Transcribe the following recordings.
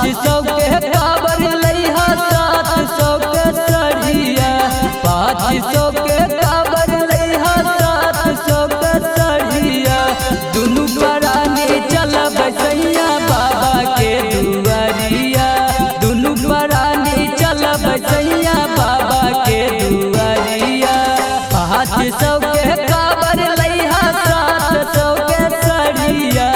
500 के काबर लइहा 700 के सड़िया 500 के काबर लइहा 700 के सड़िया दुनु परानी चलब सैया बाबा के दुआरिया दुनु परानी चलब सैया बाबा के दुआरिया 500 के काबर लइहा 700 के सड़िया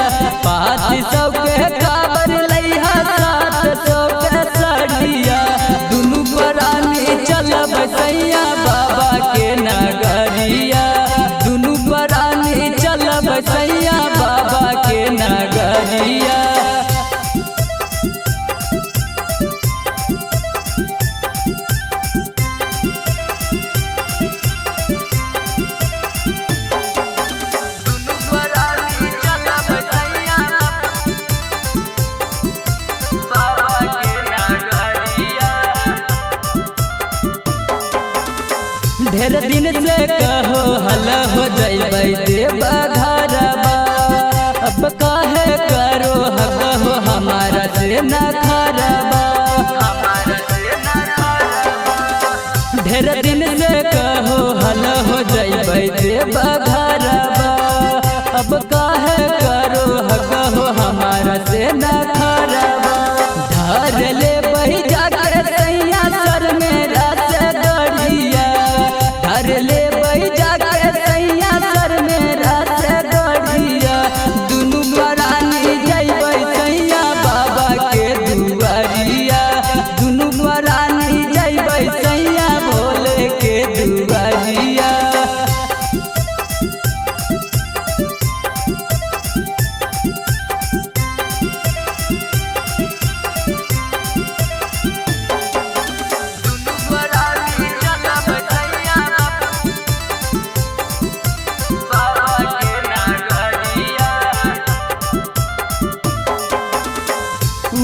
500 के काबर लइहा 700 के सड़िया दुनु परानी चलब सैया बाबा के नगरिया दुनु परानी चलब सैया बाबा के नगरिया। ढेर दिन से कहो हल हो जइबै देवा घरबा अब काहे करो हगहो हमारा से न खरबा ढेर दिन से कहो हल हो जइबै देवा घरबा अब काहे करो हगहो हमारा से न खरबा धर ले बही जाके सैया सर मेरा से गड़िया धर ले बही जाके सैया सर मेरा से गड़िया दुनु परानी जइबै सैया बाबा के दुआरिया दुनु परानी जइबै सैया भोले के दुआरिया।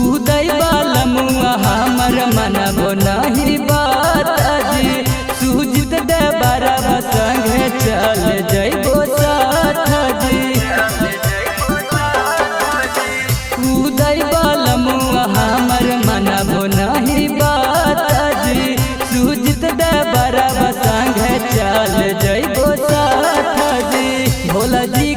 उदय बालमुआ हमर मनबो नहीं बात जी सुजित दे बरब संगे चल जइबो साथ जी उदय बालमुआ हमर मनबो नहीं बात जी सुजित दे बरब संगे चल जइबो साथ जी भोला जी